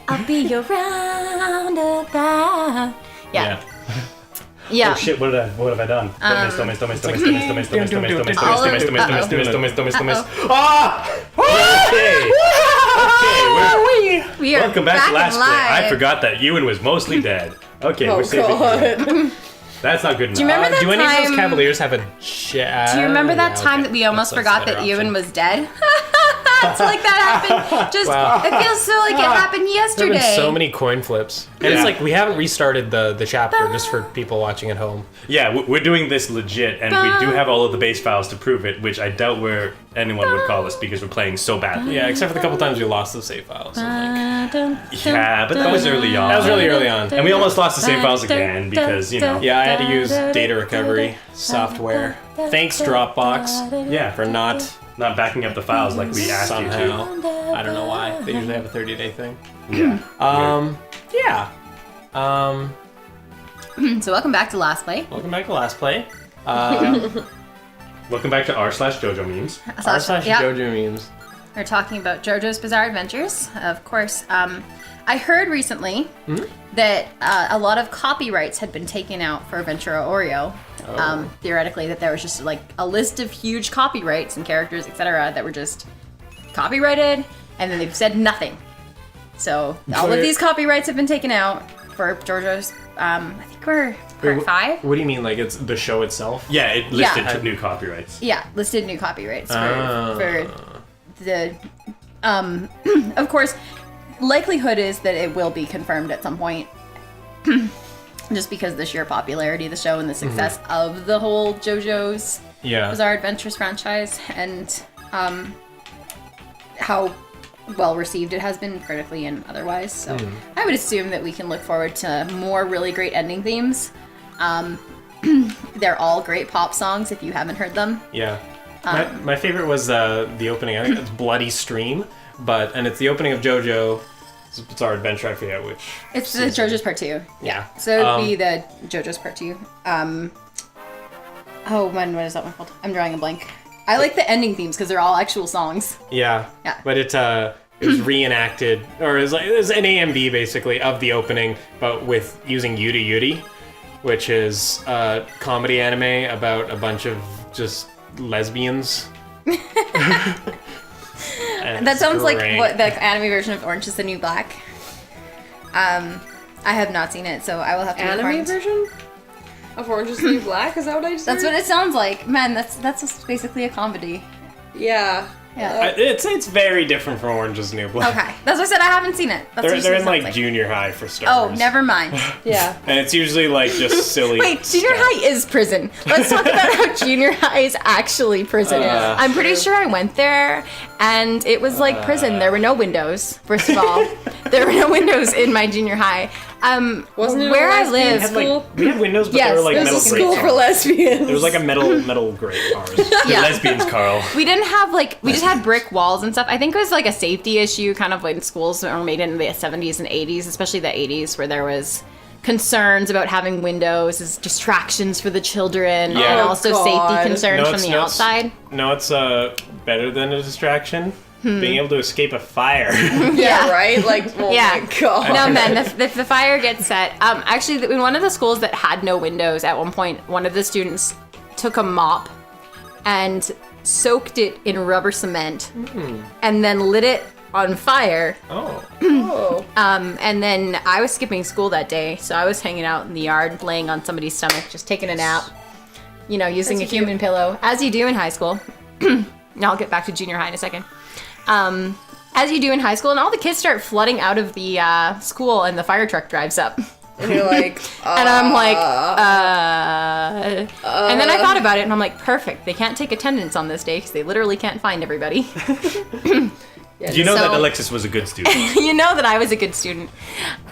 I'll be your roundabout. Yeah. Yeah. Oh shit, what have I done? Ah! Okay, we are welcome back to Last Play. live. I forgot that Ewan was mostly dead. Okay, we're saving. That's not good enough. Do you remember that Do any time? of those Cavaliers have a chat? Do you remember that time that we almost forgot that Ewan was dead? It's like that happened. Just it feels so like it happened yesterday. There have been so many coin flips, and it's like we haven't restarted the chapter just for people watching at home. Yeah, we're doing this legit, and we do have all of the base files to prove it, which I doubt where anyone would call us because we're playing so badly. Yeah, except for the couple times we lost the save files. Yeah, but that was early on. That was really early on. And we almost lost the save files again because, you know. Yeah, I had to use data recovery software. Thanks, Dropbox. Yeah, for not backing up the files like we asked somehow. you to. I don't know why. They usually have a 30-day thing. Yeah. So welcome back to Last Play. Welcome back to Last Play. Welcome back to r/JoJo memes. r/JoJo memes. We're talking about JoJo's Bizarre Adventures, of course. I heard recently that a lot of copyrights had been taken out for Ventura Oreo. Theoretically, that there was just like a list of huge copyrights and characters, etc., that were just copyrighted, and then they've said nothing. So all of these copyrights have been taken out for JoJo's. I think we're part 5. What do you mean, like it's the show itself? Yeah, it listed new copyrights. Yeah, listed new copyrights for the. Of course, likelihood is that it will be confirmed at some point. Just because of the sheer popularity of the show and the success of the whole JoJo's Bizarre Adventures franchise, and how well received it has been critically and otherwise. So I would assume that we can look forward to more really great ending themes. They're all great pop songs if you haven't heard them. Yeah. My favorite was the opening. I think it's Bloody Stream, and it's the opening of JoJo. It's our adventure, I forget which. It's the JoJo's Part 2. Yeah. So it would be the JoJo's Part 2. What is that one called? I'm drawing a blank. I like the ending themes because they're all actual songs. Yeah. But it was reenacted, or it was an AMV basically of the opening, but with using Yuri Yuri, which is a comedy anime about a bunch of just lesbians. That sounds like what the anime version of Orange is the New Black. I have not seen it, so I will have to anime version of Orange is the New Black? Is that what I just That's heard? what it sounds like. Man, that's basically a comedy. Yeah. It's very different from Orange is the New Black. Okay, that's what I said. I haven't seen it. That's They're in like junior high for starters. Oh, never mind. Yeah. And it's usually like just silly. Wait, junior high is prison. Let's talk about how junior high is actually prison. I'm pretty sure I went there, and it was like prison. There were no windows. First of all, there were no windows in my junior high. Wasn't it where a I live? We had windows, but they were like it was metal a school grate for bars. lesbians. There was like a metal grate bars. Yeah. Lesbians, Carl. We didn't have we just had brick walls and stuff. I think it was like a safety issue kind of when schools were made in the 70s and 80s, especially the 80s, where there was concerns about having windows as distractions for the children and also safety concerns from the outside. No, it's better than a distraction. Being able to escape a fire. Yeah, right? Like, oh my god. No, man, if the fire gets set. Actually, in one of the schools that had no windows, at one point, one of the students took a mop and soaked it in rubber cement and then lit it on fire. And then I was skipping school that day, so I was hanging out in the yard, laying on somebody's stomach, just taking a nap, using a human pillow, as you do in high school. Now I'll get back to junior high in a second. As you do in high school, and all the kids start flooding out of the school, and the fire truck drives up. And you're like, and I'm like, and then I thought about it, and I'm like, perfect. They can't take attendance on this day because they literally can't find everybody. You know that Alexys was a good student. You know that I was a good student.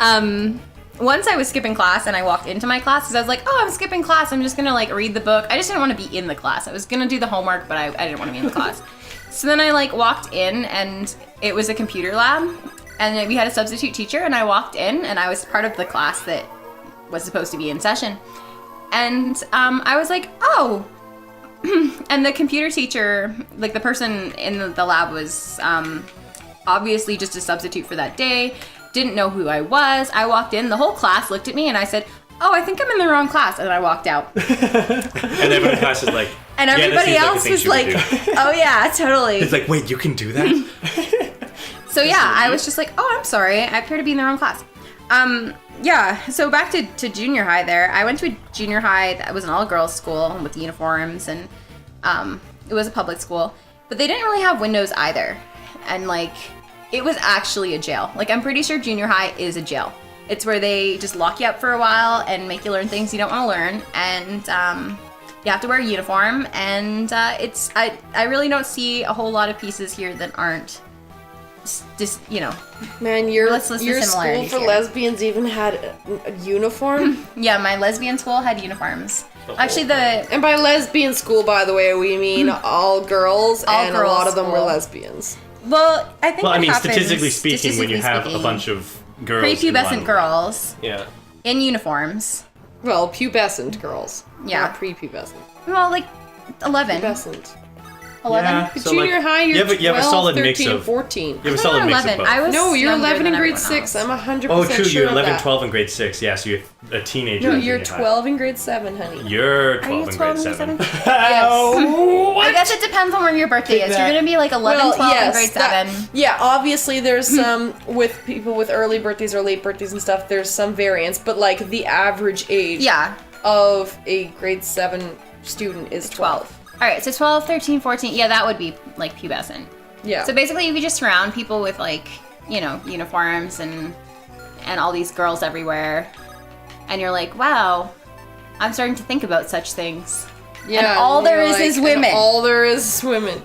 Once I was skipping class, and I walked into my class, because I was like, oh, I'm skipping class. I'm just going to read the book. I just didn't want to be in the class. I was going to do the homework, but I didn't want to be in the class. So then I walked in, and it was a computer lab, and we had a substitute teacher, and I walked in, and I was part of the class that was supposed to be in session. and I was like, oh. And the computer teacher, like the person in the lab was obviously just a substitute for that day, didn't know who I was. I walked in, the whole class looked at me, and I said, oh, I think I'm in the wrong class, and I walked out. And everyone in the class is like, and everybody else was like, oh yeah, totally. It's like, wait, you can do that? So yeah, I was just like, oh, I'm sorry, I appear to be in the wrong class. Yeah, so back to junior high there. I went to a junior high that was an all-girls school with uniforms, and it was a public school. But they didn't really have windows either. And, like, it was actually a jail. Like, I'm pretty sure junior high is a jail. It's where they just lock you up for a while and make you learn things you don't want to learn. And you have to wear a uniform. And I really don't see a whole lot of pieces here that aren't just, you know. Man, your Let's list the school similarities for here. lesbians even had a uniform? Yeah, my lesbian school had uniforms. Actually, And by lesbian school, by the way, we mean all girls, All and girls a lot of them were school. lesbians. well, I think Well, I what mean, happens, statistically speaking, when you have a speaking, bunch of girls in prepubescent one- girls Yeah. in uniforms. Well, pubescent girls. Yeah. Not prepubescent. Well, like 11. Pubescent. 11. Yeah, But so, junior like, high, you're you have a 12, solid 13, mix of 14. You have a I'm solid not mix of 11. both. I was No, you're younger 11 in than grade everyone 6. else. I'm 100% Oh, true. sure You're of 11, that. 12 in grade 6. Yeah, so you're a teenager. No, in you're junior high. 12 in grade 7, honey. You're Are 12 you in 12 grade in 7. grade 7? Yes. I guess it depends on when your birthday is. You're that. going to be like 11, 12 in grade 7. Yeah, obviously there's some, with people with early birthdays or late birthdays and stuff, there's some variance, but like the average age Yeah, of a grade 7 student is 12. 12. All right, so 12, 13, 14. Yeah, that would be like pubescent. Yeah. So basically, you could just surround people with like, you know, uniforms and all these girls everywhere, and you're like, wow, I'm starting to think about such things. yeah, and all there you're is like, women. and all there is women.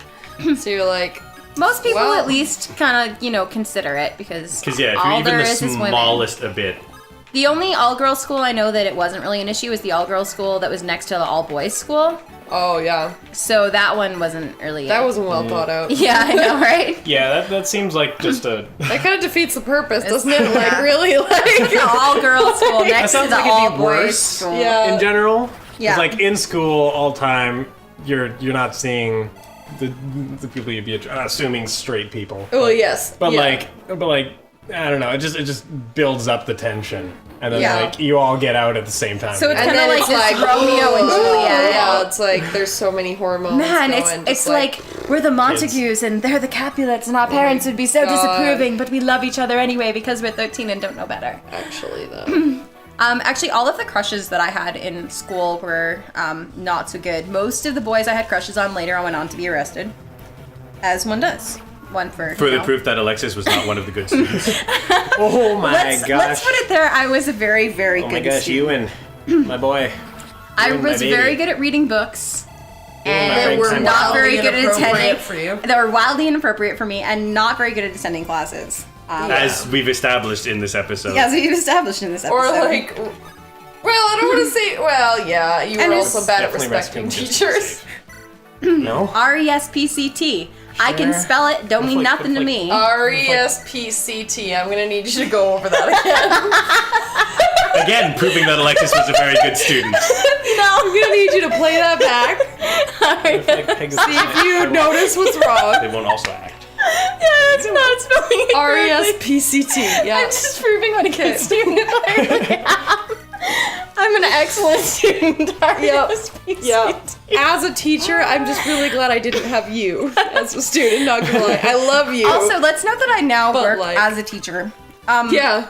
So you're like, Most people Well- at least kind of, you know, consider it because Because, yeah, if all you're even there the is women. smallest a bit. The only all-girls school I know that it wasn't really an issue was the all-girls school that was next to the all-boys school. oh yeah, So that one wasn't really that it. wasn't well thought out. Yeah, I know, right? Yeah, that seems like just a. That kind of defeats the purpose, doesn't it? Yeah. Like, really? Like, The all-girls school next to sounds the like it'd be all-boys worse. school. Yeah. in general. 'Cause, Yeah. like in school all time, you're not seeing the people you'd be assuming straight people. well, yes. But yeah. like I don't know. It just builds up the tension, and then Yeah. like you all get out at the same time. So it's And kind of then like it's this like, Romeo and Juliet. Yeah, it's like there's so many hormones. Man, going, it's just like we're the Montagues and they're the Capulets, and our parents would be so God. disapproving, but we love each other anyway because we're 13 and don't know better. actually though. Actually, all of the crushes that I had in school were not so good. Most of the boys I had crushes on later on went on to be arrested, as one does. One for Further you know. proof that Alexis was not one of the good students. oh my Let's gosh! put it there. I was a very, very oh good my gosh, student. you and my boy. I you and my was baby. very good at reading books. and And my were big not time. very good at inappropriate attending. for you. They were wildly inappropriate for me, and not very good at attending classes. As we've established in this episode. As we've established in this episode. Or like, well, I don't want to say. Well, yeah, you And were it's also bad at Definitely respecting resting teachers. No. RESPCT. I can Sure. spell it. Don't mean Like- nothing to like- me. RESPCT. I'm gonna need you to go over that again. Again, proving that Alexis was a very good student. I'm gonna need you to play that back. See if you notice what's wrong. They won't also act. Yeah, that's not spelling it correctly. RESPCT. Yeah. I'm just proving what a good student I really am. I'm an excellent student. RESPCT. Yeah. As a teacher, I'm just really glad I didn't have you as a student. Not gonna lie, I love you. Also, let's note that I now But, work like- as a teacher. yeah.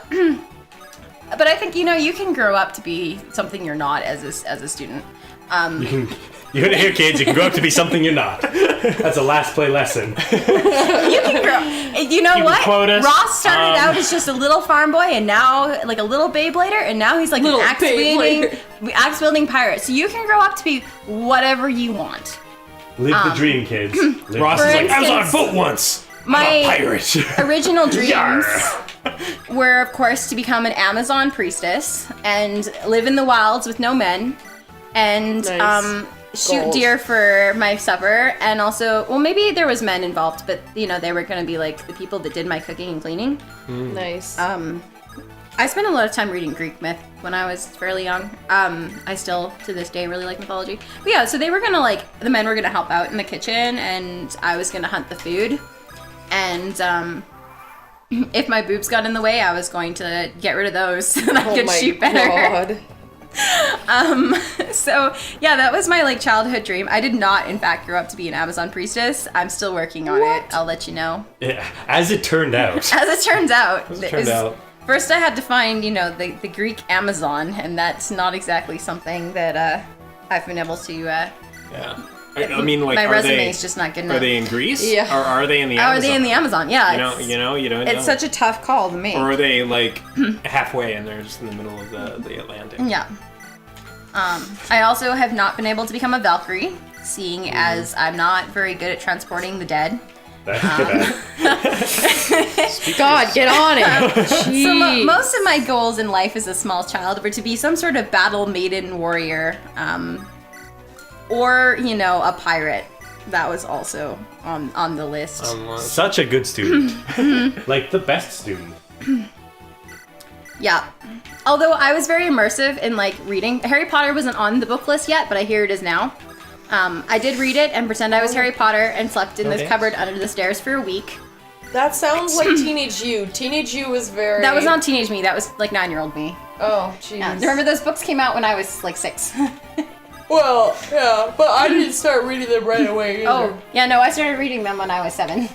But I think, you know, you can grow up to be something you're not as a student. You heard it here, kids. You can grow up to be something you're not. That's a last play lesson. You can grow. You know You can what? quote us. Ross started out as just a little farm boy, and now like a little Beyblader, and now he's like Little an axe wielding pirate. So you can grow up to be whatever you want. Live the dream, kids. Live Ross the is For like, I was on a instance, boat once. My I'm a pirate. original dreams Yarr. were, of course, to become an Amazon priestess and live in the wilds with no men, and Nice. shoot Goals. deer for my supper, and also, well, maybe there was men involved, but you know, they were going to be like the people that did my cooking and cleaning. Nice. I I spent a lot of time reading Greek myth when I was fairly young. I still, to this day, really like mythology. But yeah, so they were gonna the men were gonna help out in the kitchen, and I was gonna hunt the food. And if my boobs got in the way, I was going to get rid of those so that I could shoot better. God. So yeah, that was my childhood dream. I did not, in fact, grow up to be an Amazon priestess. I'm still working on it. I'll let you know. Yeah, as it turned out. As it turns out. First, I had to find, the Greek Amazon, and that's not exactly something that I've been able to. Yeah. I mean, my resume's just not good enough. Are they in Greece? Yeah. Or are they in the Amazon? Are they in the Amazon? Yeah. You don't know. It's such a tough call to make. Or are they halfway and they're just in the middle of the Atlantic? Yeah. I also have not been able to become a Valkyrie, seeing as I'm not very good at transporting the dead. That's bad. God, get on it. So most of my goals in life as a small child were to be some sort of battle maiden warrior, or a pirate. That was also on the list. Such a good student. Like the best student. Yeah. Although I was very immersive in reading. Harry Potter wasn't on the book list yet, but I hear it is now. I did read it and pretend I was Harry Potter and slept in this cupboard under the stairs for a week. That sounds like Teenage You. Teenage You was very... That was not Teenage Me. That was 9-year-old me. Oh, jeez. Yeah. Remember those books came out when I was 6. Well, yeah, but I didn't start reading them right away either. Oh, yeah, no, I started reading them when I was 7.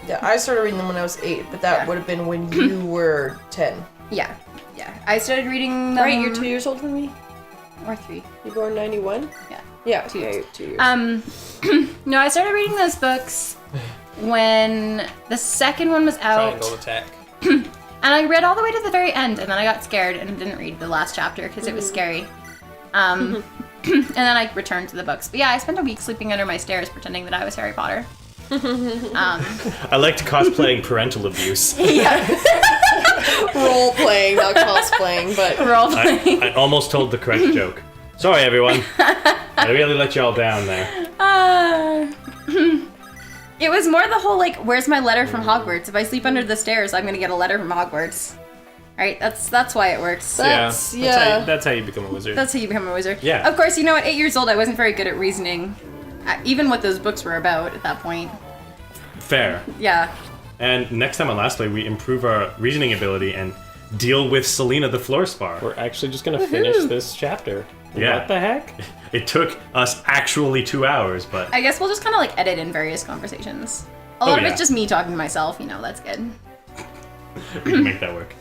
Yeah, I started reading them when I was 8, but that would have been when you were 10. Yeah. I started reading them... Right, you're 2 years older than me? Or 3. You born 91? Yeah. Yeah, 2 years. 2 years. No, I started reading those books when the second one was out. Triangle attack. And I read all the way to the very end, and then I got scared and didn't read the last chapter because it was scary. And then I returned to the books. But yeah, I spent a week sleeping under my stairs pretending that I was Harry Potter. I liked cosplaying parental abuse. Yeah. Role playing, not cosplaying, but Role playing. I almost told the correct joke. Sorry, everyone. I really let y'all down there. It was more the whole where's my letter from Hogwarts? If I sleep under the stairs, I'm gonna get a letter from Hogwarts. Right? That's why it works. That's how you become a wizard. That's how you become a wizard. Yeah. Of course, at 8 years old, I wasn't very good at reasoning, even what those books were about at that point. Fair. Yeah. And next time on Last Play, we improve our reasoning ability and deal with Selena the Floor Spar. We're actually just gonna finish this chapter. Yeah. What the heck? It took us actually 2 hours, but... I guess we'll just kind of edit in various conversations. A lot of it's just me talking to myself, that's good. we can make that work.